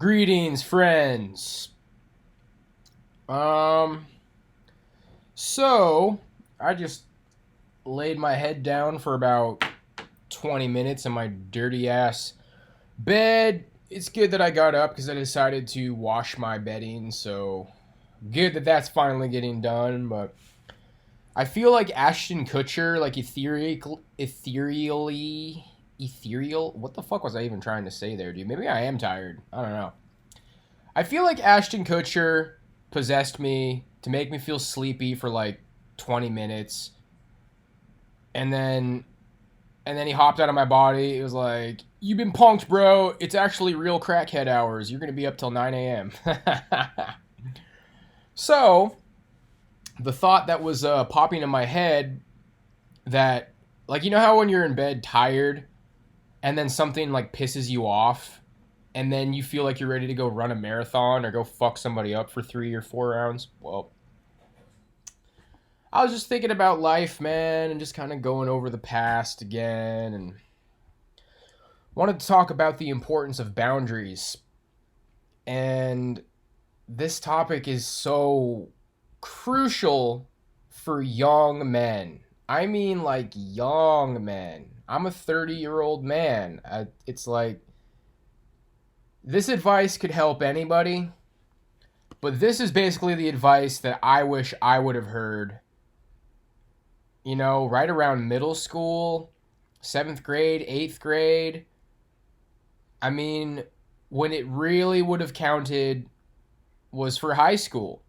Greetings, friends. Um, so I just laid my head down for about 20 minutes in my dirty ass bed. It's good that I got up because I decided to wash my bedding, so good that that's finally getting done. But I feel like Ashton Kutcher, like ethereal. What the fuck was I even trying to say there, dude? Maybe I am tired. I don't know. I feel like Ashton Kutcher possessed me to make me feel sleepy for like 20 minutes. And then he hopped out of my body. It was like, "You've been punked, bro. It's actually real crackhead hours. You're going to be up till 9 a.m." So, the thought that was popping in my head that, like, you know how when you're in bed tired and then something like pisses you off and then you feel like you're ready to go run a marathon or go fuck somebody up for 3 or 4 rounds? Well, I was just thinking about life, man, and just kind of going over the past again, and wanted to talk about the importance of boundaries. And this topic is so crucial for young men. I mean, like, young men. I'm a 30-year-old man. It's like, this advice could help anybody, but this is basically the advice that I wish I would have heard, you know, right around middle school, 7th grade, 8th grade. I mean, when it really would have counted was for high school.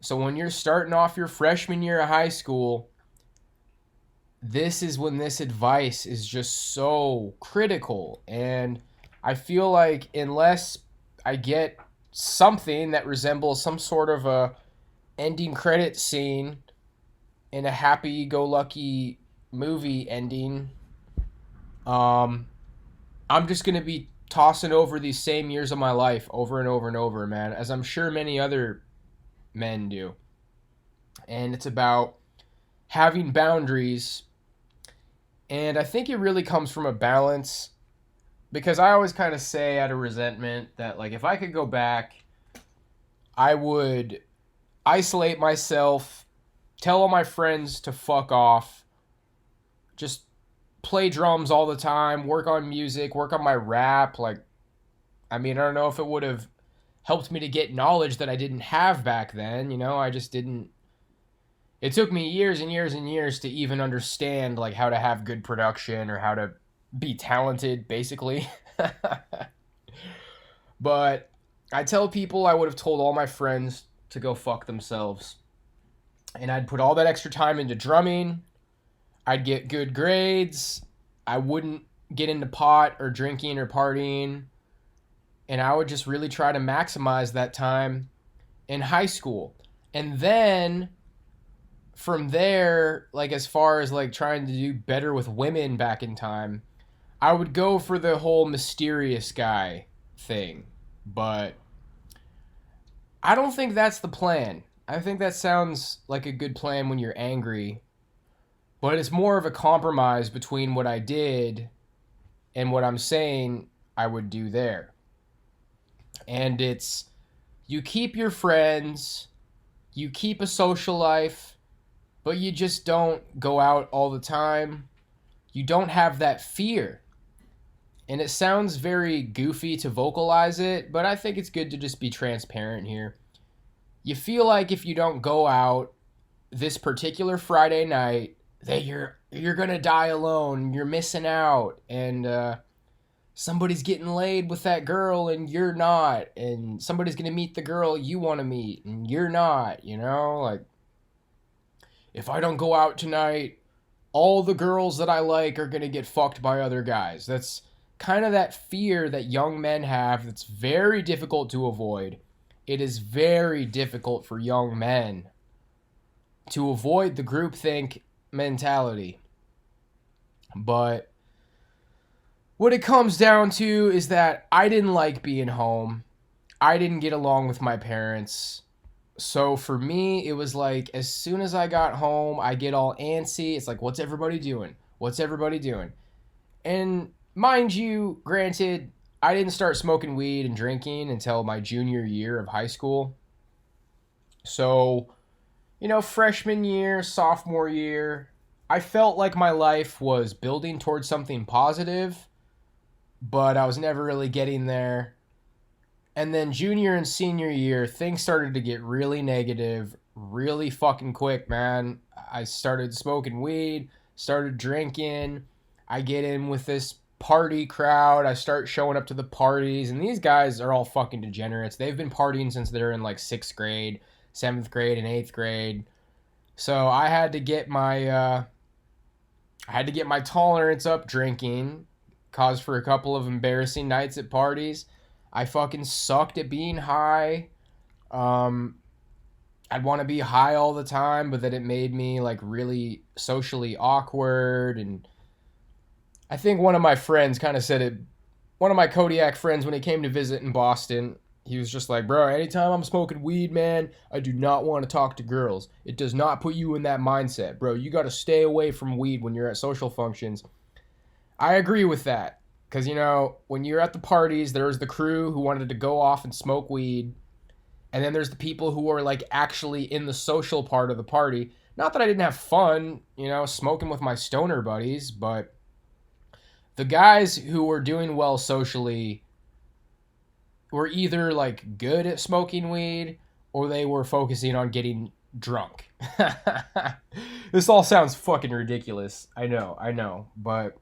So when you're starting off your freshman year of high school, this is when this advice is just so critical. And I feel like unless I get something that resembles some sort of a ending credit scene in a happy-go-lucky movie ending, I'm just going to be tossing over these same years of my life over and over and over, man, as I'm sure many other men do. And it's about having boundaries. And I think it really comes from a balance, because I always kind of say out of resentment that, like, if I could go back, I would isolate myself, tell all my friends to fuck off, just play drums all the time, work on music, work on my rap. Like, I mean, I don't know if it would have helped me to get knowledge that I didn't have back then. You know, I just didn't. It took me years and years and years to even understand, like, how to have good production or how to be talented, basically. But I tell people I would have told all my friends to go fuck themselves. And I'd put all that extra time into drumming. I'd get good grades. I wouldn't get into pot or drinking or partying. And I would just really try to maximize that time in high school. And then from there, like, as far as like trying to do better with women back in time, I would go for the whole mysterious guy thing. But I don't think that's the plan. I think that sounds like a good plan when you're angry, but it's more of a compromise between what I did and what I'm saying I would do there. And it's, you keep your friends, you keep a social life, but you just don't go out all the time. You don't have that fear. And it sounds very goofy to vocalize it, but I think it's good to just be transparent here. You feel like if you don't go out this particular Friday night, that you're gonna die alone, you're missing out, and somebody's getting laid with that girl and you're not, and somebody's gonna meet the girl you want to meet and you're not, you know? Like, if I don't go out tonight, all the girls that I like are gonna get fucked by other guys. That's kind of that fear that young men have that's very difficult to avoid. It is very difficult for young men to avoid the groupthink mentality. But what it comes down to is that I didn't like being home. I didn't get along with my parents. So for me, it was like, as soon as I got home, I get all antsy. It's like, what's everybody doing? What's everybody doing? And mind you, granted, I didn't start smoking weed and drinking until my junior year of high school. So, freshman year, sophomore year, I felt like my life was building towards something positive, but I was never really getting there. And then junior and senior year, things started to get really negative, really fucking quick, man. I started smoking weed, started drinking. I get in with this party crowd. I start showing up to the parties, and these guys are all fucking degenerates. They've been partying since they're in like 6th grade, 7th grade, and 8th grade. So I had to get my tolerance up drinking, caused for a couple of embarrassing nights at parties. I fucking sucked at being high. Um, I'd want to be high all the time, but then it made me like really socially awkward. And I think one of my friends kind of said it. One of my Kodiak friends, when he came to visit in Boston, he was just like, bro, anytime I'm smoking weed, man, I do not want to talk to girls. It does not put you in that mindset, bro. You got to stay away from weed when you're at social functions. I agree with that. Because, when you're at the parties, there's the crew who wanted to go off and smoke weed. And then there's the people who are, like, actually in the social part of the party. Not that I didn't have fun, smoking with my stoner buddies, but the guys who were doing well socially were either, like, good at smoking weed or they were focusing on getting drunk. This all sounds fucking ridiculous. I know, but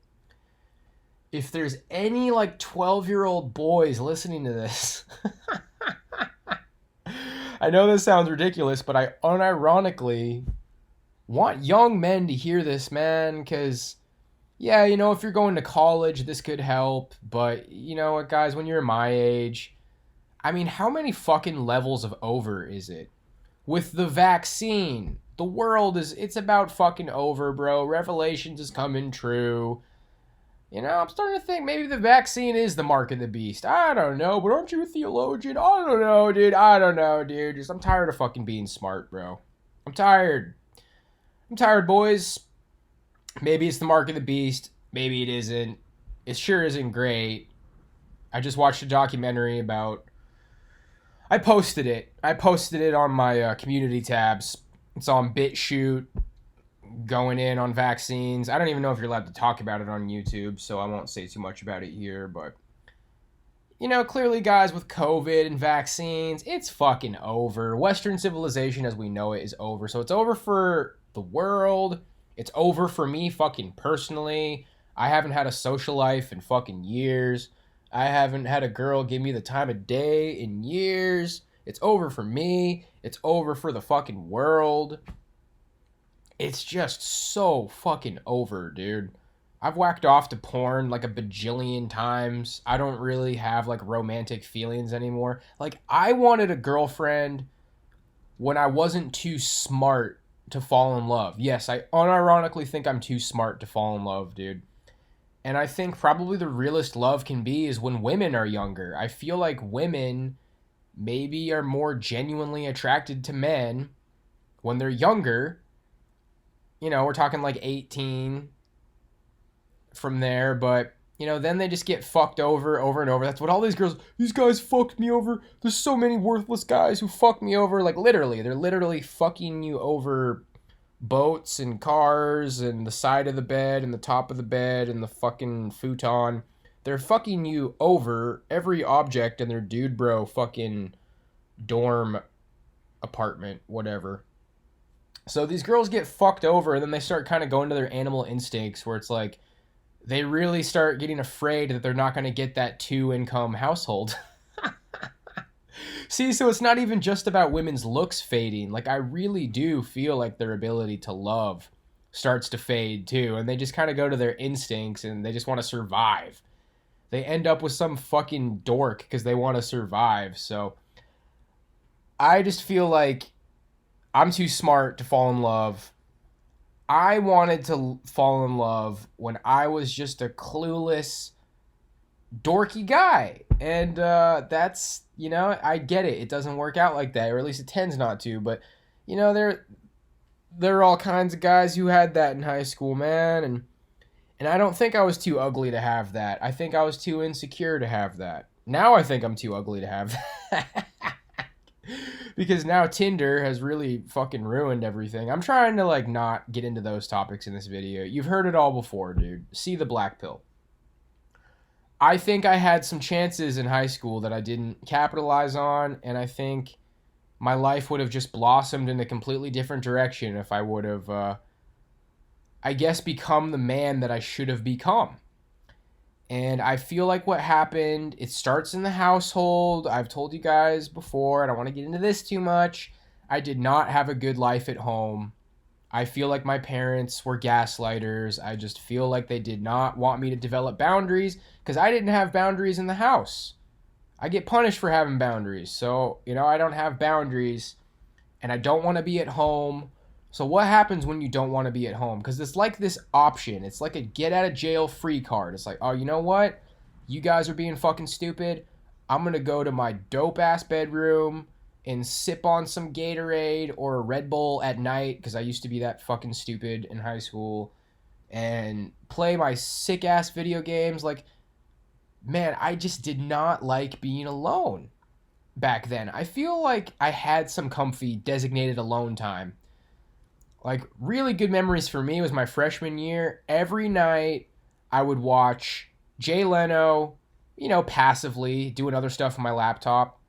if there's any like 12-year-old boys listening to this, I know this sounds ridiculous, but I unironically want young men to hear this, man, because, yeah, if you're going to college, this could help, but you know what, guys, when you're my age, I mean, how many fucking levels of over is it? With the vaccine, the world it's about fucking over, bro. Revelations is coming true. I'm starting to think maybe the vaccine is the mark of the beast. I don't know, but aren't you a theologian? I don't know, dude. I'm tired of fucking being smart, bro. I'm tired. Boys. Maybe it's the mark of the beast. Maybe it isn't. It sure isn't great. I just watched a documentary about... I posted it on my community tabs. It's on BitChute. Going in on vaccines. I don't even know if you're allowed to talk about it on YouTube, so I won't say too much about it here, but clearly, guys, with COVID and vaccines, it's fucking over. Western civilization as we know it is over. So it's over for the world. It's over for me fucking personally. I haven't had a social life in fucking years. I haven't had a girl give me the time of day in years. It's over for me. It's over for the fucking world. It's just so fucking over, dude. I've whacked off to porn like a bajillion times. I don't really have like romantic feelings anymore. Like, I wanted a girlfriend when I wasn't too smart to fall in love. Yes, I unironically think I'm too smart to fall in love, dude. And I think probably the realest love can be is when women are younger. I feel like women maybe are more genuinely attracted to men when they're younger. We're talking like 18 from there, but, then they just get fucked over and over. That's what all these guys fucked me over. There's so many worthless guys who fuck me over. Like, literally, they're literally fucking you over boats and cars and the side of the bed and the top of the bed and the fucking futon. They're fucking you over every object in their dude bro fucking dorm apartment, whatever. So these girls get fucked over, and then they start kind of going to their animal instincts, where it's like they really start getting afraid that they're not going to get that 2-income household. See, so it's not even just about women's looks fading. Like, I really do feel like their ability to love starts to fade too, and they just kind of go to their instincts, and they just want to survive. They end up with some fucking dork because they want to survive. So I just feel like I'm too smart to fall in love. I wanted to fall in love when I was just a clueless, dorky guy. And that's, I get it. It doesn't work out like that, or at least it tends not to. But, there are all kinds of guys who had that in high school, man. And I don't think I was too ugly to have that. I think I was too insecure to have that. Now I think I'm too ugly to have that. Because now Tinder has really fucking ruined everything. I'm trying to like not get into those topics in this video. You've heard it all before, dude. See the black pill. I think I had some chances in high school that I didn't capitalize on, and I think my life would have just blossomed in a completely different direction if I would have, I guess, become the man that I should have become. And I feel like what happened, it starts in the household. I've told you guys before, I don't want to get into this too much. I did not have a good life at home. I feel like my parents were gaslighters. I just feel like they did not want me to develop boundaries because I didn't have boundaries in the house. I get punished for having boundaries. So, I don't have boundaries and I don't want to be at home. So what happens when you don't want to be at home? Because it's like this option. It's like a get out of jail free card. It's like, oh, you know what? You guys are being fucking stupid. I'm going to go to my dope ass bedroom and sip on some Gatorade or a Red Bull at night, because I used to be that fucking stupid in high school, and play my sick ass video games. Like, man, I just did not like being alone back then. I feel like I had some comfy designated alone time. Like, really good memories for me was my freshman year. Every night I would watch Jay Leno, passively, doing other stuff on my laptop.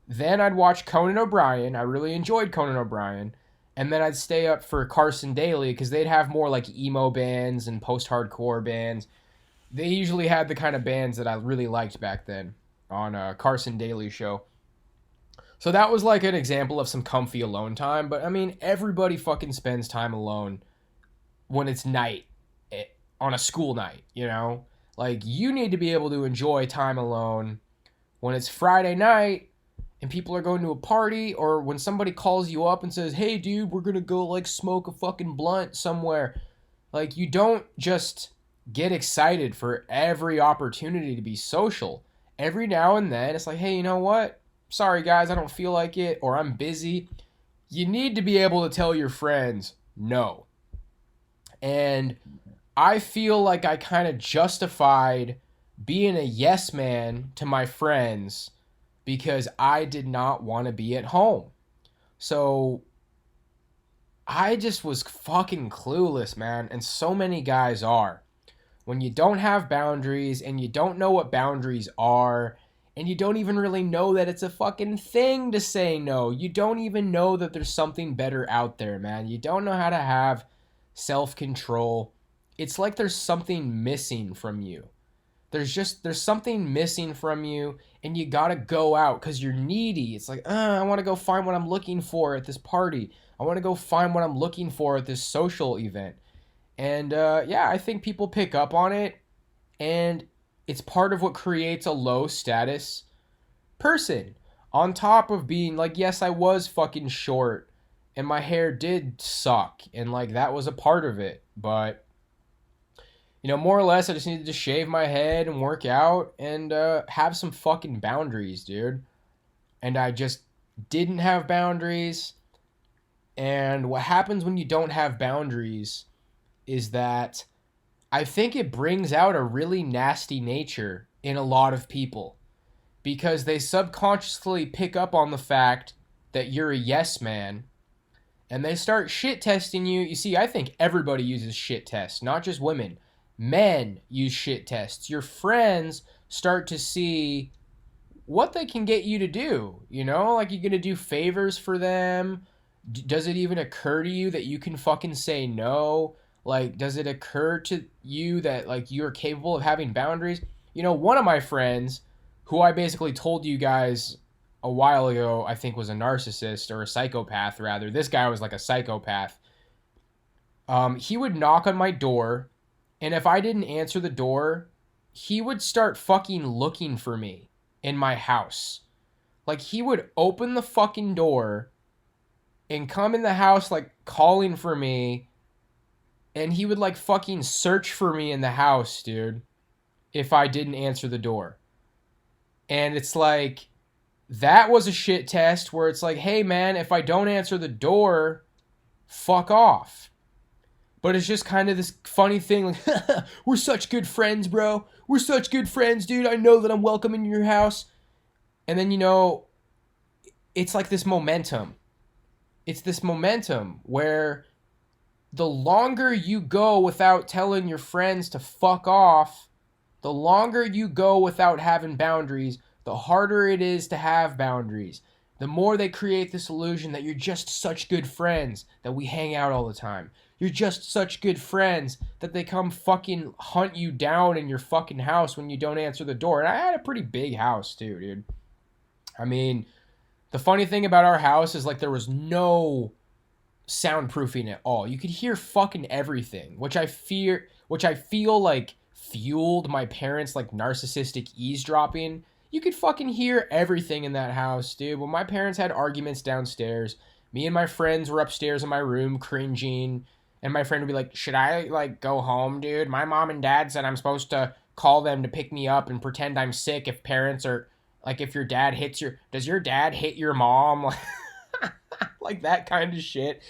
Then I'd watch Conan O'Brien. I really enjoyed Conan O'Brien. And then I'd stay up for Carson Daly because they'd have more like emo bands and post-hardcore bands. They usually had the kind of bands that I really liked back then on Carson Daly show. So that was like an example of some comfy alone time. But I mean, everybody fucking spends time alone when it's night, on a school night, Like, you need to be able to enjoy time alone when it's Friday night and people are going to a party, or when somebody calls you up and says, hey dude, we're gonna go like smoke a fucking blunt somewhere. Like, you don't just get excited for every opportunity to be social. Every now and then it's like, hey, you know what? Sorry guys, I don't feel like it, or I'm busy. You need to be able to tell your friends no. And I feel like I kind of justified being a yes man to my friends because I did not want to be at home. So I just was fucking clueless, man. And so many guys are. When you don't have boundaries and you don't know what boundaries are, and you don't even really know that it's a fucking thing to say no. You don't even know that there's something better out there, man. You don't know how to have self-control. It's like there's something missing from you. There's something missing from you, and you gotta go out because you're needy. It's like, I want to go find what I'm looking for at this party. I want to go find what I'm looking for at this social event. And yeah, I think people pick up on it, and it's part of what creates a low status person. On top of being like, yes, I was fucking short, and my hair did suck, and like that was a part of it, but more or less, I just needed to shave my head and work out and have some fucking boundaries, dude. And I just didn't have boundaries. And what happens when you don't have boundaries is that I think it brings out a really nasty nature in a lot of people because they subconsciously pick up on the fact that you're a yes man and they start shit testing you. You see, I think everybody uses shit tests, not just women. Men use shit tests. Your friends start to see what they can get you to do. Like, you're going to do favors for them. Does it even occur to you that you can fucking say no? Like, does it occur to you that, like, you're capable of having boundaries? One of my friends, who I basically told you guys a while ago, I think was a narcissist, or a psychopath, rather. This guy was like a psychopath. He would knock on my door, and if I didn't answer the door, he would start fucking looking for me in my house. Like, he would open the fucking door and come in the house, like, calling for me. And he would, like, fucking search for me in the house, dude, if I didn't answer the door. And it's like, that was a shit test where it's like, hey, man, if I don't answer the door, fuck off. But it's just kind of this funny thing, like, we're such good friends, bro. We're such good friends, dude. I know that I'm welcome in your house. And then, it's like this momentum. It's this momentum where the longer you go without telling your friends to fuck off, the longer you go without having boundaries, the harder it is to have boundaries. The more they create this illusion that you're just such good friends that we hang out all the time. You're just such good friends that they come fucking hunt you down in your fucking house when you don't answer the door. And I had a pretty big house too, dude. I mean, the funny thing about our house is like there was no soundproofing at all. You could hear fucking everything, which I feel like fueled my parents' like narcissistic eavesdropping. You could fucking hear everything in that house, dude. When my parents had arguments downstairs, me and my friends were upstairs in my room cringing, and my friend would be like, "Should I like go home, dude? My mom and dad said I'm supposed to call them to pick me up and pretend I'm sick if parents are like if your dad hits your does your dad hit your mom?" Like that kind of shit.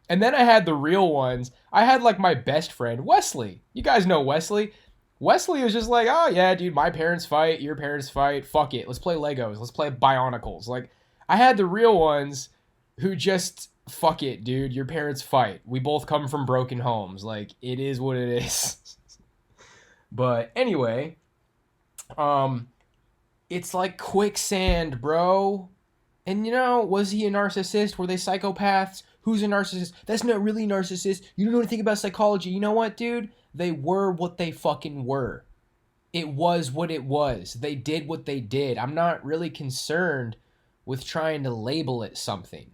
And then I had the real ones. I had like my best friend, Wesley. You guys know Wesley. Wesley was just like, oh yeah, dude, my parents fight, your parents fight. Fuck it. Let's play Legos. Let's play Bionicles. Like, I had the real ones who just, fuck it, dude, your parents fight. We both come from broken homes. Like, it is what it is. But anyway, it's like quicksand, bro. And was he a narcissist? Were they psychopaths? Who's a narcissist? That's not really a narcissist. You don't know anything about psychology. You know what, dude? They were what they fucking were. It was what it was. They did what they did. I'm not really concerned with trying to label it something.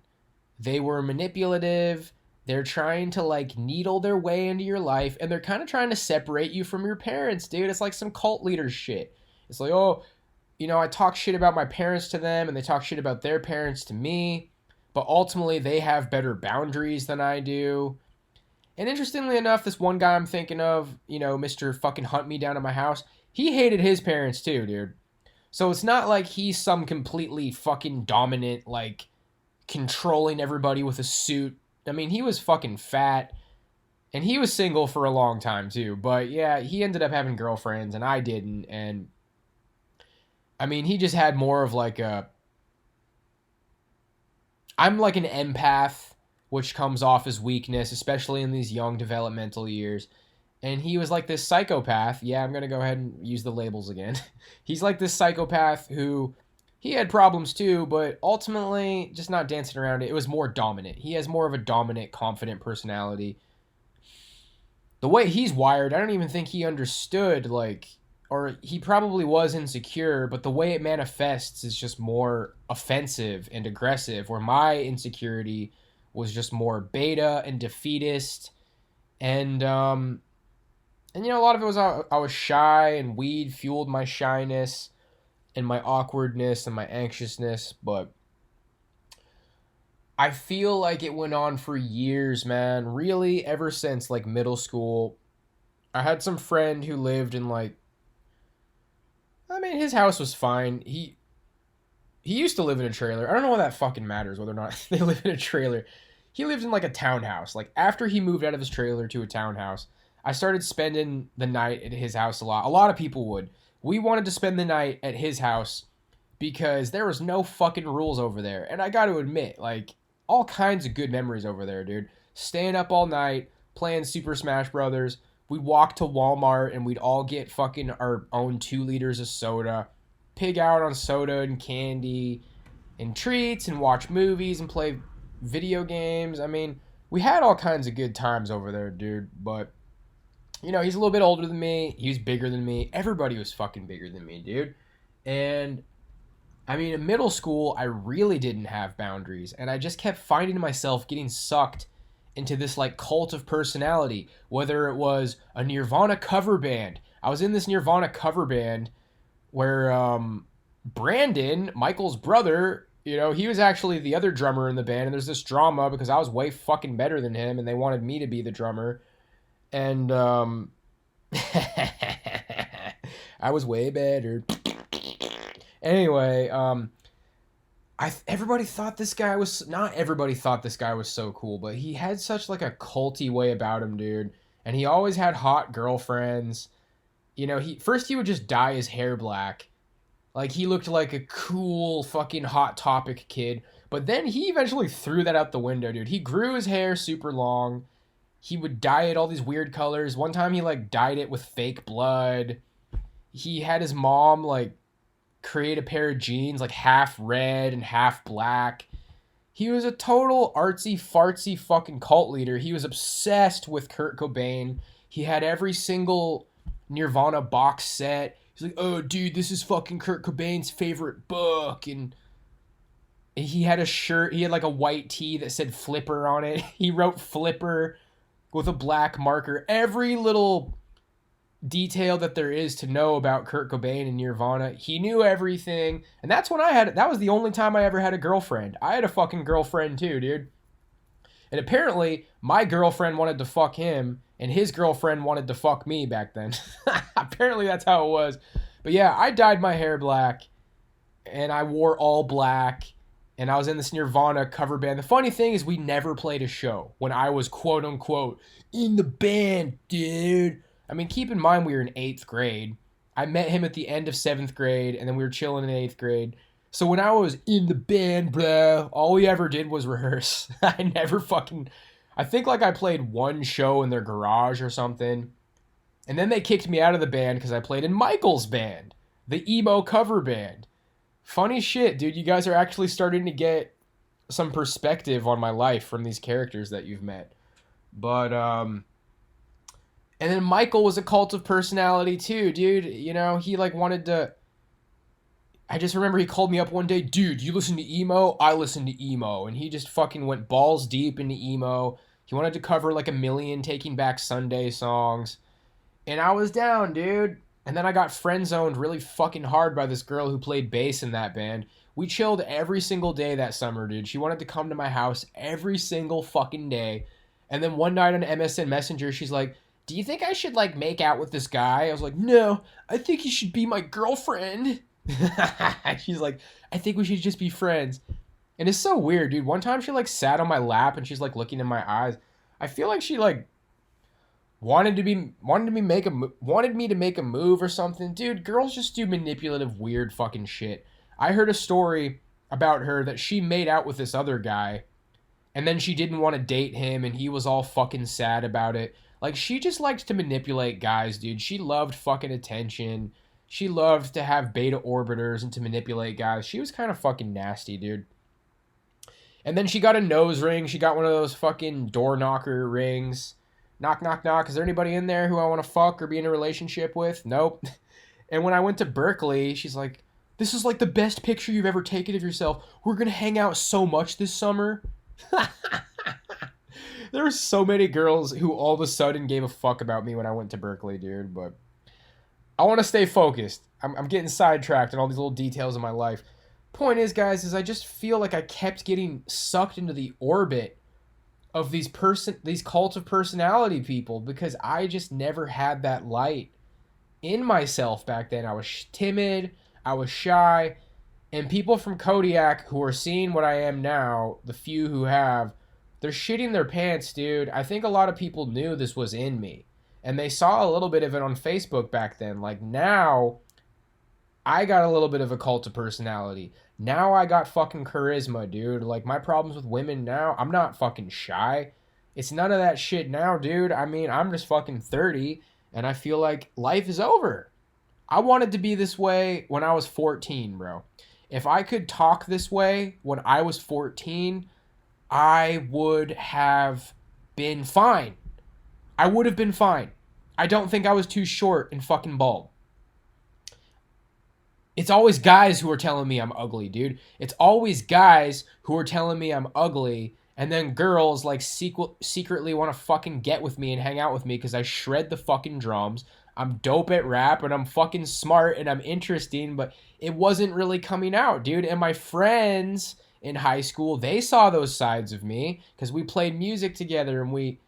They were manipulative. They're trying to like needle their way into your life, and they're kind of trying to separate you from your parents, dude. It's like some cult leader shit. It's like, oh, I talk shit about my parents to them, and they talk shit about their parents to me, but ultimately they have better boundaries than I do. And interestingly enough, this one guy I'm thinking of, Mr. fucking hunt me down at my house, he hated his parents too, dude. So it's not like he's some completely fucking dominant, like, controlling everybody with a suit. I mean, he was fucking fat, and he was single for a long time too. But yeah, he ended up having girlfriends, and I didn't, and I mean, he just had more of like I'm like an empath, which comes off as weakness, especially in these young developmental years. And he was like this psychopath. Yeah, I'm going to go ahead and use the labels again. He's like this psychopath who he had problems too, but ultimately just not dancing around it. It was more dominant. He has more of a dominant, confident personality. The way he's wired, I don't even think he understood, like, or he probably was insecure, but the way it manifests is just more offensive and aggressive, where my insecurity was just more beta and defeatist. And a lot of it was I was shy, and weed fueled my shyness and my awkwardness and my anxiousness. But I feel like it went on for years, man. Really, ever since like middle school. I had some friend who lived in like, I mean, his house was fine. He used to live in a trailer. I don't know why that fucking matters, whether or not they live in a trailer. He lived in like a townhouse. Like after he moved out of his trailer to a townhouse, I started spending the night at his house a lot. A lot of people would. We wanted to spend the night at his house because there was no fucking rules over there. And I got to admit, like, all kinds of good memories over there, dude. Staying up all night, playing Super Smash Brothers. We'd walk to Walmart and we'd all get fucking our own 2 liters of soda, pig out on soda and candy and treats and watch movies and play video games. I mean, we had all kinds of good times over there, dude. But, he's a little bit older than me. He was bigger than me. Everybody was fucking bigger than me, dude. And, I mean, in middle school, I really didn't have boundaries. And I just kept finding myself getting sucked into this like cult of personality, whether it was a Nirvana cover band. I was in this Nirvana cover band where Brandon, Michael's brother, he was actually the other drummer in the band, and there's this drama because I was way fucking better than him and they wanted me to be the drummer. And I was way better. Anyway, everybody thought this guy was, not everybody thought this guy was so cool, but he had such like a culty way about him, dude. And he always had hot girlfriends. You know, he would just dye his hair black. Like he looked like a cool fucking Hot Topic kid. But then he eventually threw that out the window, dude. He grew his hair super long. He would dye it all these weird colors. One time he like dyed it with fake blood. He had his mom like create a pair of jeans like half red and half black. He was a total artsy fartsy fucking cult leader. He was obsessed with Kurt Cobain. He had every single Nirvana box set. He's like, oh dude, this is fucking Kurt Cobain's favorite book. And he had a shirt, he had like a white tee that said Flipper on it. He wrote Flipper with a black marker. Every little detail that there is to know about Kurt Cobain and Nirvana, he knew everything. And that's when that was the only time I ever had a girlfriend. I had a fucking girlfriend too, dude. And apparently my girlfriend wanted to fuck him and his girlfriend wanted to fuck me back then. Apparently that's how it was. But yeah, I dyed my hair black and I wore all black and I was in this Nirvana cover band. The funny thing is we never played a show when I was quote unquote in the band, dude. I mean, keep in mind we were in 8th grade. I met him at the end of 7th grade, and then we were chilling in 8th grade. So when I was in the band, blah, all we ever did was rehearse. I think like I played one show in their garage or something. And then they kicked me out of the band because I played in Michael's band, the emo cover band. Funny shit, dude. You guys are actually starting to get some perspective on my life from these characters that you've met. But, and then Michael was a cult of personality too, dude. You know, he like wanted to... I just remember he called me up one day, dude, you listen to emo? I listen to emo. And he just fucking went balls deep into emo. He wanted to cover like a million Taking Back Sunday songs. And I was down, dude. And then I got friend-zoned really fucking hard by this girl who played bass in that band. We chilled every single day that summer, dude. She wanted to come to my house every single fucking day. And then one night on MSN Messenger, she's like, do you think I should like make out with this guy? I was like, no, I think he should be my girlfriend. She's like, I think we should just be friends. And it's so weird, dude. One time she like sat on my lap and she's like looking in my eyes. I feel like she like wanted me to make a move or something. Dude, girls just do manipulative weird fucking shit. I heard a story about her that she made out with this other guy and then she didn't want to date him and he was all fucking sad about it. Like, she just liked to manipulate guys, dude. She loved fucking attention. She loved to have beta orbiters and to manipulate guys. She was kind of fucking nasty, dude. And then she got a nose ring. She got one of those fucking door knocker rings. Knock, knock, knock. Is there anybody in there who I want to fuck or be in a relationship with? Nope. And when I went to Berkeley, she's like, this is like the best picture you've ever taken of yourself. We're going to hang out so much this summer. There were so many girls who all of a sudden gave a fuck about me when I went to Berkeley, dude. But I want to stay focused. I'm getting sidetracked in all these little details of my life. Point is, guys, is I just feel like I kept getting sucked into the orbit of these cult of personality people because I just never had that light in myself back then. I was timid, I was shy, and people from Kodiak who are seeing what I am now, the few who have, they're shitting their pants, dude. I think a lot of people knew this was in me. And they saw a little bit of it on Facebook back then. Like, now, I got a little bit of a cult of personality. Now I got fucking charisma, dude. Like, my problems with women now, I'm not fucking shy. It's none of that shit now, dude. I mean, I'm just fucking 30, and I feel like life is over. I wanted to be this way when I was 14, bro. If I could talk this way when I was 14, I would have been fine. I would have been fine. I don't think I was too short and fucking bald. It's always guys who are telling me I'm ugly, dude. It's always guys who are telling me I'm ugly, and then girls like secretly want to fucking get with me and hang out with me because I shred the fucking drums. I'm dope at rap, and I'm fucking smart, and I'm interesting, but it wasn't really coming out, dude. And my friends in high school, they saw those sides of me because we played music together and we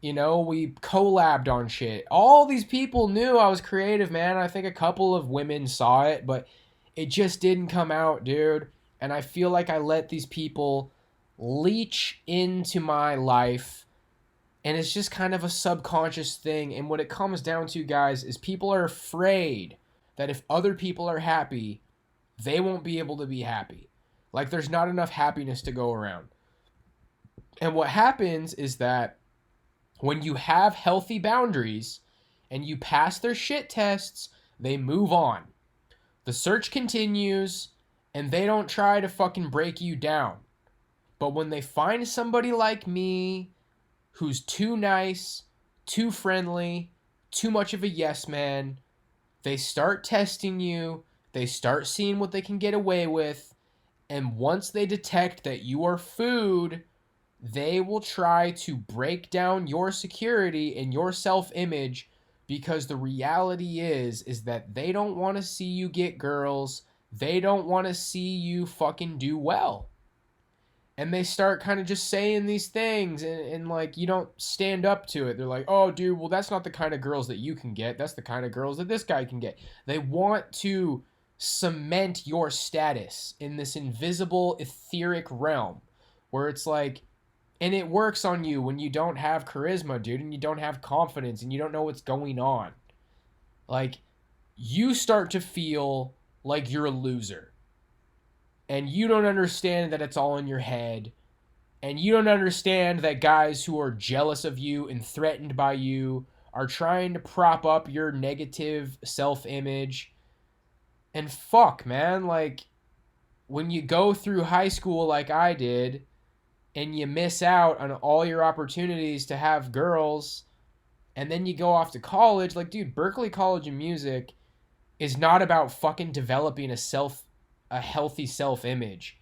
collabed on shit. All these people knew I was creative, man. I think a couple of women saw it, but it just didn't come out, dude. And I feel like I let these people leech into my life, and it's just kind of a subconscious thing. And what it comes down to, guys, is people are afraid that if other people are happy, they won't be able to be happy. Like there's not enough happiness to go around. And what happens is that when you have healthy boundaries and you pass their shit tests, they move on. The search continues and they don't try to fucking break you down. But when they find somebody like me who's too nice, too friendly, too much of a yes man, they start testing you, they start seeing what they can get away with, and once they detect that you are food, they will try to break down your security and your self-image, because the reality is that they don't want to see you get girls. They don't want to see you fucking do well. And they start kind of just saying these things, and like you don't stand up to it. They're like, oh dude, well that's not the kind of girls that you can get. That's the kind of girls that this guy can get. They want to cement your status in this invisible etheric realm where it's like, and it works on you when you don't have charisma, dude, and you don't have confidence and you don't know what's going on. Like, you start to feel like you're a loser. And you don't understand that it's all in your head. And you don't understand that guys who are jealous of you and threatened by you are trying to prop up your negative self-image. And fuck, man, like, when you go through high school like I did, and you miss out on all your opportunities to have girls, and then you go off to college, like, dude, Berklee College of Music is not about fucking developing a healthy self-image.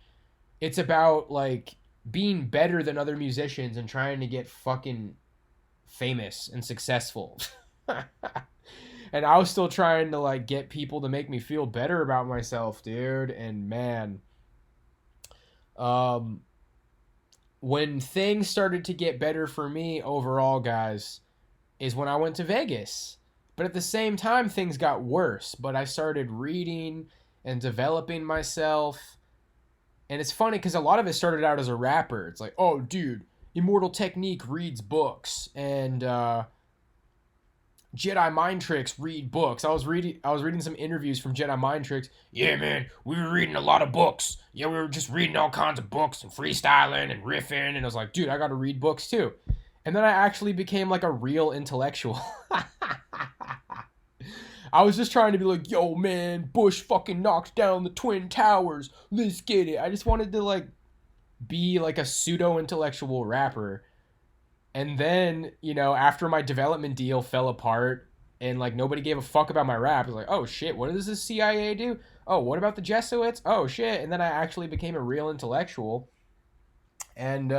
It's about, like, being better than other musicians and trying to get fucking famous and successful. And I was still trying to, like, get people to make me feel better about myself, dude. And man, when things started to get better for me overall, guys, is when I went to Vegas. But at the same time, things got worse. But I started reading and developing myself. And it's funny because a lot of it started out as a rapper. It's like, oh, dude, Immortal Technique reads books, and Jedi Mind Tricks read books. I was reading some interviews from Jedi Mind Tricks. Yeah, man, we were reading a lot of books. Yeah, we were just reading all kinds of books and freestyling and riffing. And I was like, dude, I got to read books too. And then I actually became like a real intellectual. I was just trying to be like, yo, man, Bush fucking knocked down the Twin Towers. Let's get it. I just wanted to, like, be like a pseudo-intellectual rapper. And then, you know, after my development deal fell apart and, like, nobody gave a fuck about my rap, I was like, oh, shit, what does the CIA do? Oh, what about the Jesuits? Oh, shit. And then I actually became a real intellectual. And,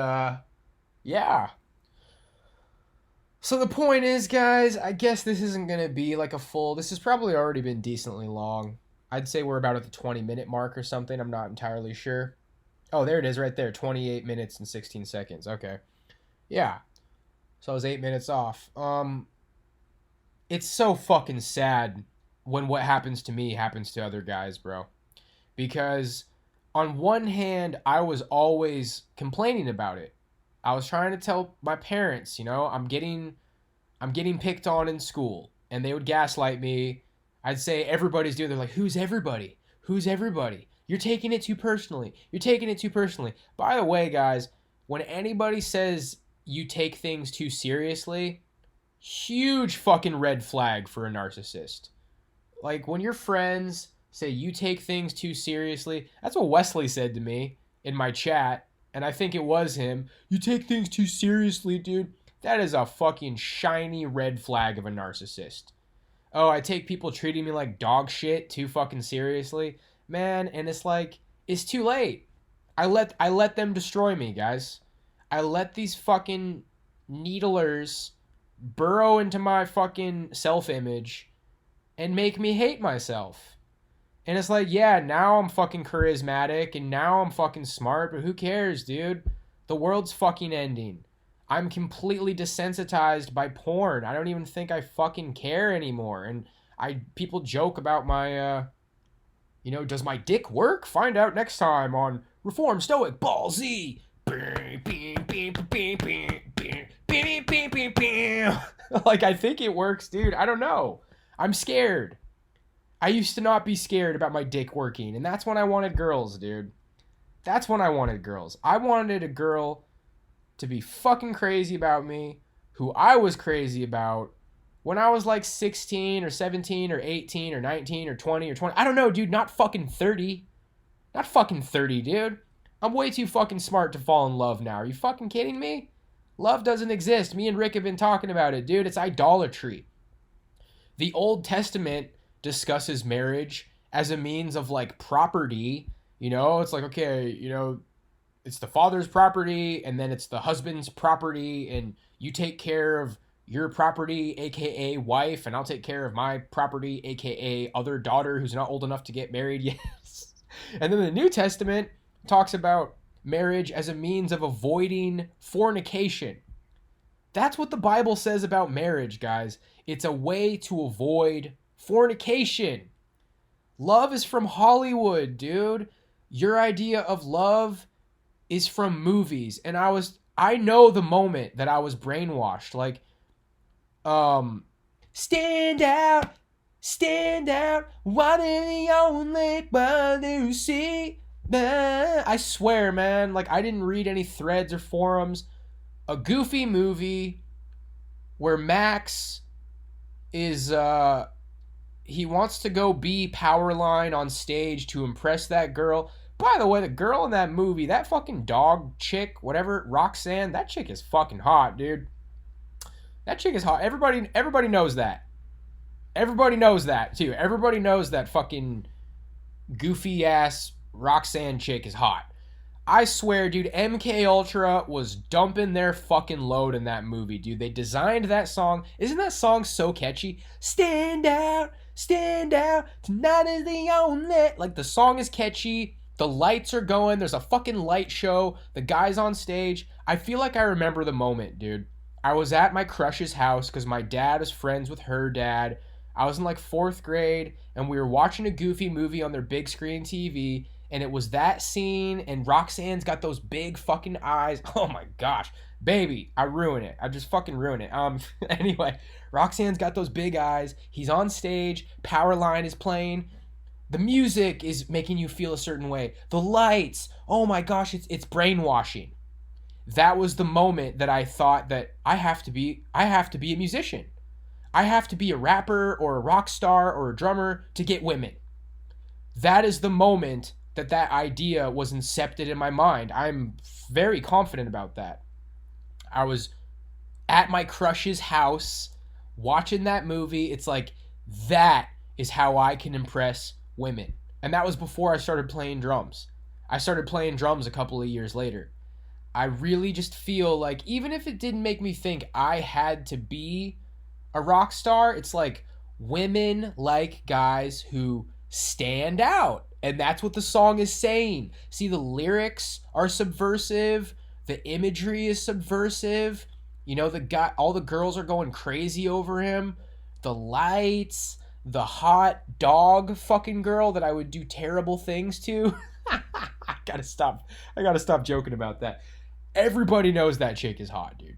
yeah. So the point is, guys, I guess this isn't going to be like a full... This has probably already been decently long. I'd say we're about at the 20-minute mark or something. I'm not entirely sure. Oh, there it is right there. 28 minutes and 16 seconds. Okay. Yeah. So I was 8 minutes off. It's so fucking sad when what happens to me happens to other guys, bro. Because on one hand, I was always complaining about it. I was trying to tell my parents, you know, I'm getting picked on in school, and they would gaslight me. I'd say everybody's doing it. They're like, who's everybody? Who's everybody? You're taking it too personally. You're taking it too personally. By the way, guys, when anybody says you take things too seriously, huge fucking red flag for a narcissist. Like, when your friends say you take things too seriously, that's what Wesley said to me in my chat. And I think it was him. You take things too seriously, dude. That is a fucking shiny red flag of a narcissist. Oh, I take people treating me like dog shit too fucking seriously. Man, and it's like, it's too late. I let them destroy me, guys. I let these fucking needlers burrow into my fucking self-image and make me hate myself. And it's like, yeah, now I'm fucking charismatic and now I'm fucking smart, but who cares, dude? The world's fucking ending. I'm completely desensitized by porn. I don't even think I fucking care anymore. And people joke about my You know, does my dick work? Find out next time on Reform Stoic Ball Z. Like, I think it works, dude. I don't know. I'm scared. I used to not be scared about my dick working, and that's when I wanted girls, dude. That's when I wanted girls. I wanted a girl to be fucking crazy about me, who I was crazy about, when I was like 16 or 17 or 18 or 19 or 20 or 20. I don't know, dude. Not fucking 30. Not fucking 30, dude. I'm way too fucking smart to fall in love now. Are you fucking kidding me? Love doesn't exist. Me and Rick have been talking about it, dude. It's idolatry. The Old Testament discusses marriage as a means of like property. You know, it's like, okay, you know, it's the father's property and then it's the husband's property, and you take care of your property, aka wife, and I'll take care of my property, aka other daughter who's not old enough to get married yet. And then the New Testament talks about marriage as a means of avoiding fornication. That's what the Bible says about marriage, guys. It's a way to avoid fornication. Love is from Hollywood, dude. Your idea of love is from movies. And I know the moment that I was brainwashed. Like, stand out, what are the only one who see? I swear, man, like, I didn't read any threads or forums. A goofy movie where Max is, he wants to go be Powerline on stage to impress that girl. By the way, the girl in that movie, that fucking dog chick, whatever, Roxanne, that chick is fucking hot, dude. That chick is hot. Everybody knows that. Everybody knows that, too. Everybody knows that fucking goofy-ass Roxanne chick is hot. I swear, dude, MK Ultra was dumping their fucking load in that movie, dude. They designed that song. Isn't that song so catchy? Stand out, tonight is the only... Like, the song is catchy. The lights are going. There's a fucking light show. The guy's on stage. I feel like I remember the moment, dude. I was at my crush's house because my dad is friends with her dad. I was in like 4th grade, and we were watching a goofy movie on their big screen TV, and it was that scene, and Roxanne's got those big fucking eyes. Oh my gosh. Baby, I ruin it. I just fucking ruin it. Anyway, Roxanne's got those big eyes. He's on stage. Powerline is playing. The music is making you feel a certain way. The lights. Oh my gosh, it's brainwashing. That was the moment that I thought that I have to be a musician. I have to be a rapper or a rock star or a drummer to get women. That is the moment that idea was incepted in my mind. I'm very confident about that. I was at my crush's house watching that movie. It's like, that is how I can impress women. And that was before I started playing drums. I started playing drums a couple of years later. I really just feel like, even if it didn't make me think I had to be a rock star, it's like, women like guys who stand out. And that's what the song is saying. See, the lyrics are subversive. The imagery is subversive. You know, all the girls are going crazy over him. The lights, the hot dog fucking girl that I would do terrible things to. I gotta stop joking about that. Everybody knows that chick is hot, dude.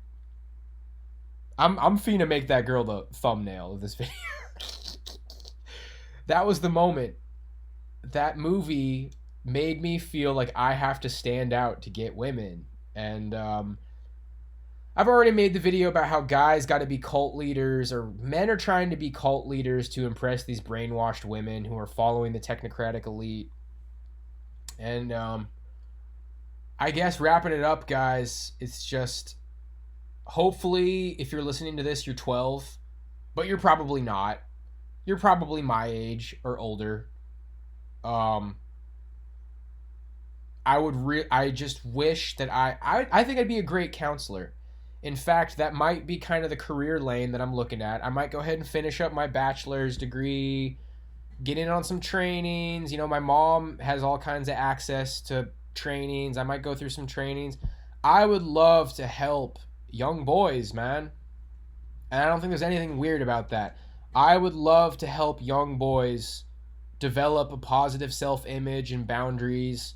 I'm finna make that girl the thumbnail of this video. That was the moment. That movie made me feel like I have to stand out to get women. And I've already made the video about how guys got to be cult leaders, or men are trying to be cult leaders to impress these brainwashed women who are following the technocratic elite. And I guess wrapping it up, guys, it's just, hopefully, if you're listening to this, you're 12, but you're probably not. You're probably my age or older. I just wish that I think I'd be a great counselor. In fact, that might be kind of the career lane that I'm looking at. I might go ahead and finish up my bachelor's degree, get in on some trainings. You know, my mom has all kinds of access to trainings. I might go through some trainings. I would love to help young boys, man. And I don't think there's anything weird about that. I would love to help young boys develop a positive self-image and boundaries.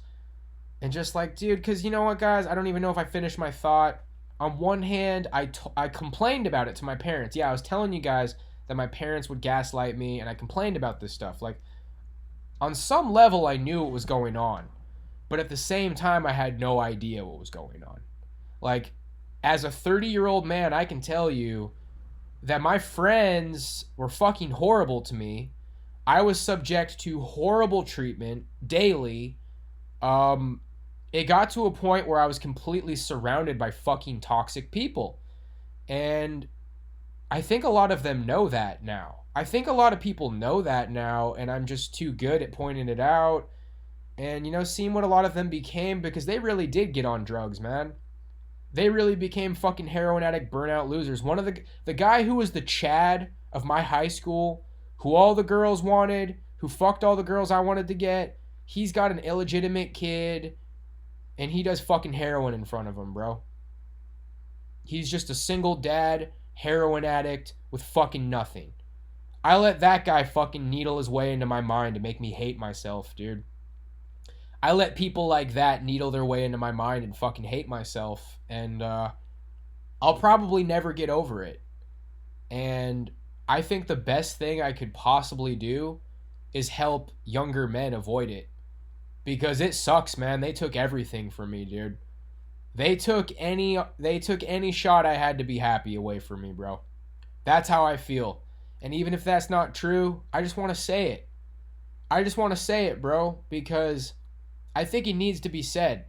And just like, dude, because you know what, guys? I don't even know if I finished my thought. On one hand, I complained about it to my parents. Yeah, I was telling you guys that my parents would gaslight me, and I complained about this stuff. Like, on some level, I knew what was going on. But at the same time, I had no idea what was going on. Like, as a 30-year-old man, I can tell you that my friends were fucking horrible to me. I was subject to horrible treatment daily. It got to a point where I was completely surrounded by fucking toxic people. And I think a lot of them know that now. I think a lot of people know that now, and I'm just too good at pointing it out. And, you know, seeing what a lot of them became, because they really did get on drugs, man. They really became fucking heroin addict, burnout losers. One of the guy who was the Chad of my high school, who all the girls wanted, who fucked all the girls I wanted to get, he's got an illegitimate kid, and he does fucking heroin in front of him, bro. He's just a single dad, heroin addict with fucking nothing. I let that guy fucking needle his way into my mind to make me hate myself, dude. I let people like that needle their way into my mind and fucking hate myself. And I'll probably never get over it. And I think the best thing I could possibly do is help younger men avoid it. Because it sucks, man. They took everything from me, dude. They took any shot I had to be happy away from me, bro. That's how I feel. And even if that's not true, I just want to say it. I just want to say it, bro, because I think it needs to be said.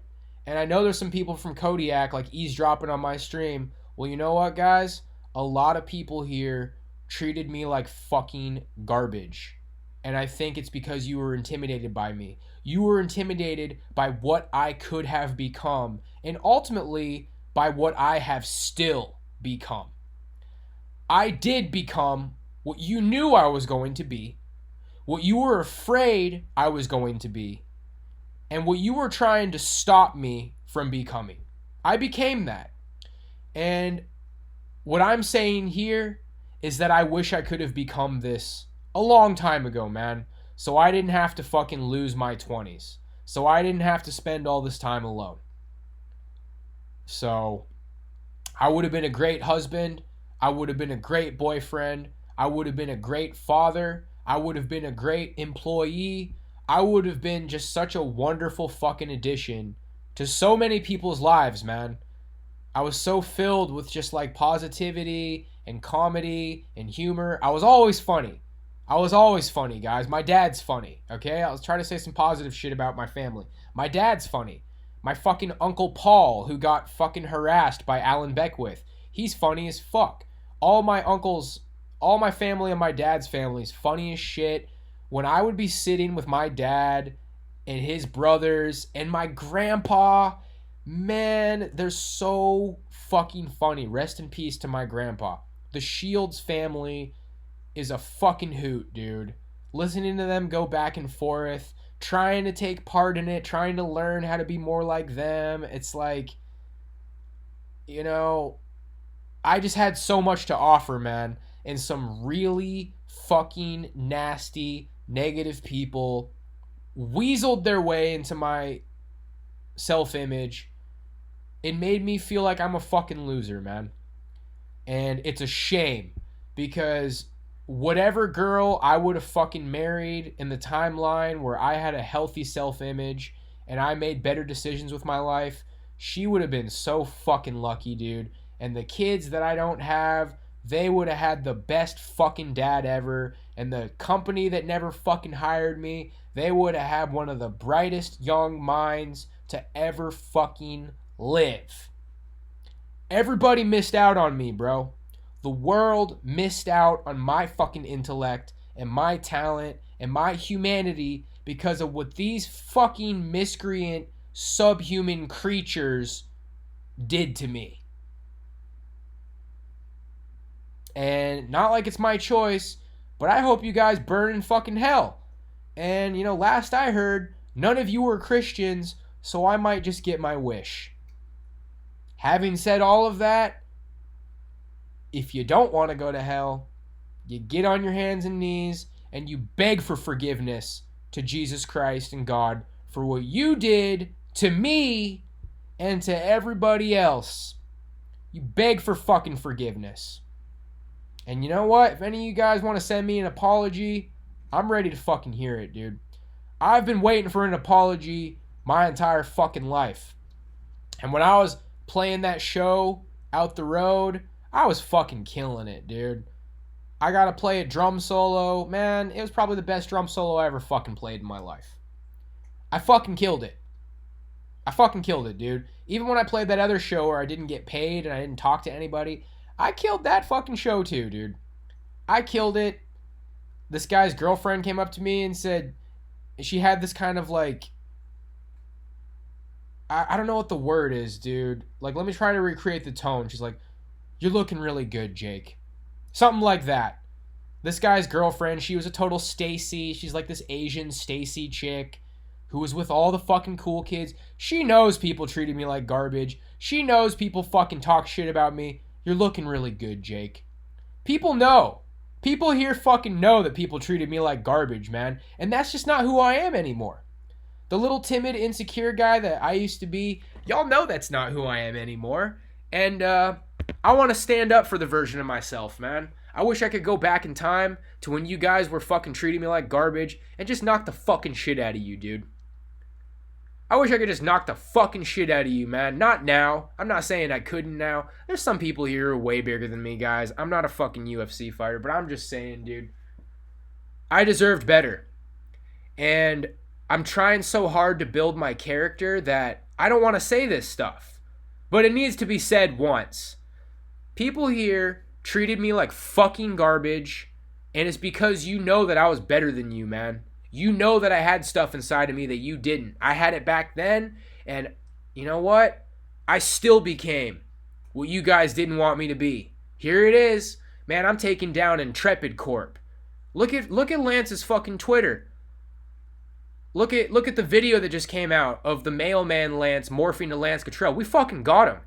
And I know there's some people from Kodiak like eavesdropping on my stream. Well, you know what, guys? A lot of people here treated me like fucking garbage. And I think it's because you were intimidated by me. You were intimidated by what I could have become, and ultimately by what I have still become. I did become what you knew I was going to be, what you were afraid I was going to be, and what you were trying to stop me from becoming. I became that. And what I'm saying here is that I wish I could have become this a long time ago, man. So I didn't have to fucking lose my 20s. So I didn't have to spend all this time alone. So I would have been a great husband. I would have been a great boyfriend. I would have been a great father. I would have been a great employee. I would have been just such a wonderful fucking addition to so many people's lives, man. I was so filled with just like positivity and comedy and humor. I was always funny. I was always funny, guys. My dad's funny, okay? I was trying to say some positive shit about my family. My dad's funny. My fucking Uncle Paul, who got fucking harassed by Alan Beckwith, he's funny as fuck. All my uncles, all my family and my dad's family is funny as shit. When I would be sitting with my dad and his brothers and my grandpa, man, they're so fucking funny. Rest in peace to my grandpa. The Shields family is a fucking hoot, dude. Listening to them go back and forth, trying to take part in it, trying to learn how to be more like them. It's like, you know, I just had so much to offer, man. And some really fucking nasty, negative people weaseled their way into my self-image. It made me feel like I'm a fucking loser, man. And it's a shame because whatever girl I would have fucking married in the timeline where I had a healthy self-image and I made better decisions with my life, she would have been so fucking lucky, dude. And the kids that I don't have, they would have had the best fucking dad ever. And the company that never fucking hired me, they would have had one of the brightest young minds to ever fucking live. Everybody missed out on me, bro. The world missed out on my fucking intellect and my talent and my humanity because of what these fucking miscreant subhuman creatures did to me. And not like it's my choice, but I hope you guys burn in fucking hell. And, you know, last I heard, none of you were Christians, so I might just get my wish. Having said all of that, if you don't want to go to hell, you get on your hands and knees and you beg for forgiveness to Jesus Christ and God for what you did to me and to everybody else. You beg for fucking forgiveness. And you know what? If any of you guys want to send me an apology, I'm ready to fucking hear it, dude. I've been waiting for an apology my entire fucking life. And when I was playing that show out the road, I was fucking killing it, dude. I got to play a drum solo. Man, it was probably the best drum solo I ever fucking played in my life. I fucking killed it. I fucking killed it, dude. Even when I played that other show where I didn't get paid and I didn't talk to anybody, I killed that fucking show too, dude. I killed it. This guy's girlfriend came up to me and said, she had this kind of like, I don't know what the word is, dude. Like, let me try to recreate the tone. She's like, "You're looking really good, Jake." Something like that. This guy's girlfriend, she was a total Stacy. She's like this Asian Stacy chick who was with all the fucking cool kids. She knows people treated me like garbage. She knows people fucking talk shit about me. "You're looking really good, Jake." People know. People here fucking know that people treated me like garbage, man. And that's just not who I am anymore. The little timid, insecure guy that I used to be, y'all know that's not who I am anymore. And I want to stand up for the version of myself, man. I wish I could go back in time to when you guys were fucking treating me like garbage and just knock the fucking shit out of you, dude. I wish I could just knock the fucking shit out of you, man. Not now. I'm not saying I couldn't now. There's some people here who are way bigger than me, guys. I'm not a fucking UFC fighter, but I'm just saying, dude. I deserved better. And I'm trying so hard to build my character that I don't want to say this stuff. But it needs to be said once. People here treated me like fucking garbage, and it's because you know that I was better than you, man. You know that I had stuff inside of me that you didn't. I had it back then, and you know what? I still became what you guys didn't want me to be. Here it is. Man, I'm taking down Intrepid Corp. Look at Lance's fucking Twitter. Look at the video that just came out of the mailman Lance morphing to Lance Cottrell. We fucking got him.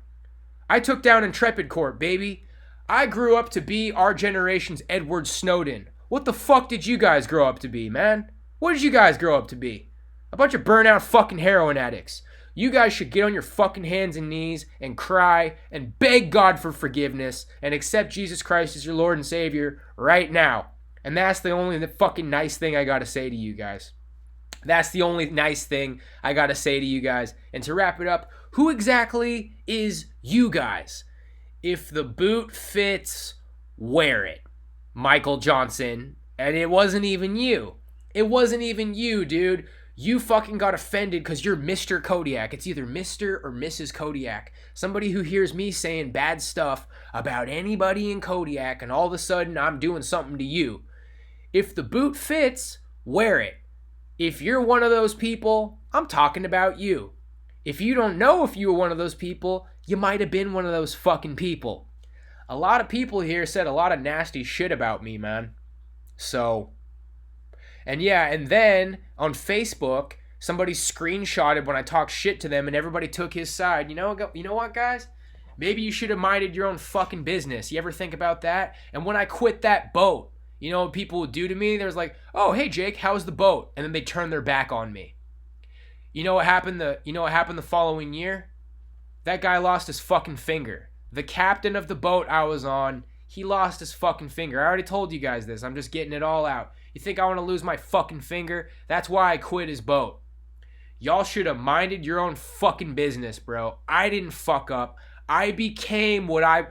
I took down Intrepid Corp, baby. I grew up to be our generation's Edward Snowden. What the fuck did you guys grow up to be, man? What did you guys grow up to be? A bunch of burnout fucking heroin addicts. You guys should get on your fucking hands and knees and cry and beg God for forgiveness and accept Jesus Christ as your Lord and Savior right now. And that's the only fucking nice thing I gotta say to you guys. That's the only nice thing I gotta say to you guys. And to wrap it up, who exactly is you guys? If the boot fits, wear it. Michael Johnson. And it wasn't even you. It wasn't even you, dude. You fucking got offended because you're Mr. Kodiak. It's either Mr. or Mrs. Kodiak. Somebody who hears me saying bad stuff about anybody in Kodiak and all of a sudden I'm doing something to you. If the boot fits, wear it. If you're one of those people, I'm talking about you. If you don't know if you were one of those people, you might have been one of those fucking people. A lot of people here said a lot of nasty shit about me, man. So, and yeah, and then on Facebook, somebody screenshotted when I talked shit to them and everybody took his side. You know what, guys? Maybe you should have minded your own fucking business. You ever think about that? And when I quit that boat, you know what people would do to me? There was like, "Oh, hey Jake, how's the boat?" And then they turned their back on me. You know what happened the following year? That guy lost his fucking finger. The captain of the boat I was on, he lost his fucking finger. I already told you guys this. I'm just getting it all out. You think I want to lose my fucking finger? That's why I quit his boat. Y'all should have minded your own fucking business, bro. I didn't fuck up. I became what I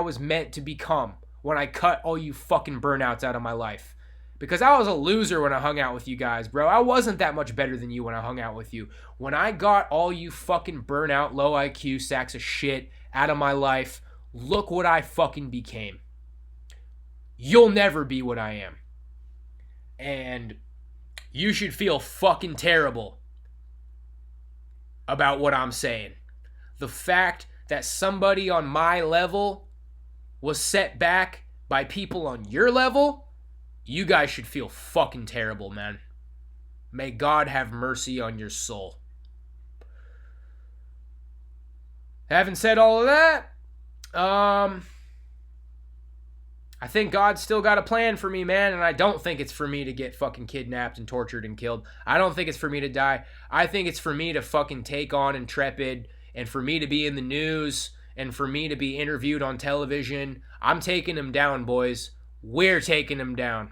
was meant to become when I cut all you fucking burnouts out of my life. Because I was a loser when I hung out with you guys, bro. I wasn't that much better than you when I hung out with you. When I got all you fucking burnout, low IQ sacks of shit out of my life, look what I fucking became. You'll never be what I am. And you should feel fucking terrible about what I'm saying. The fact that somebody on my level was set back by people on your level, you guys should feel fucking terrible, man. May God have mercy on your soul. Having said all of that, I I think God's still got a plan for me, man, and I don't think it's for me to get fucking kidnapped and tortured and killed. I don't think it's for me to die. I think it's for me to fucking take on Intrepid and for me to be in the news and for me to be interviewed on television. I'm taking him down, boys. We're taking him down.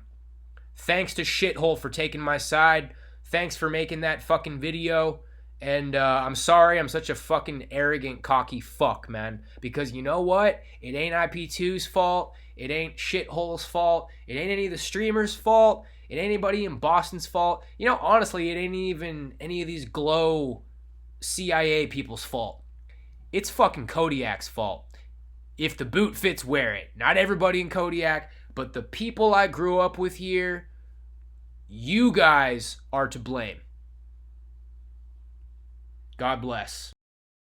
Thanks to Shithole for taking my side. Thanks for making that fucking video. And I'm sorry I'm such a fucking arrogant, cocky fuck, man. Because you know what? It ain't IP2's fault. It ain't Shithole's fault. It ain't any of the streamers' fault. It ain't anybody in Boston's fault. You know, honestly, it ain't even any of these Glow CIA people's fault. It's fucking Kodiak's fault. If the boot fits, wear it. Not everybody in Kodiak, but the people I grew up with here, you guys are to blame. God bless.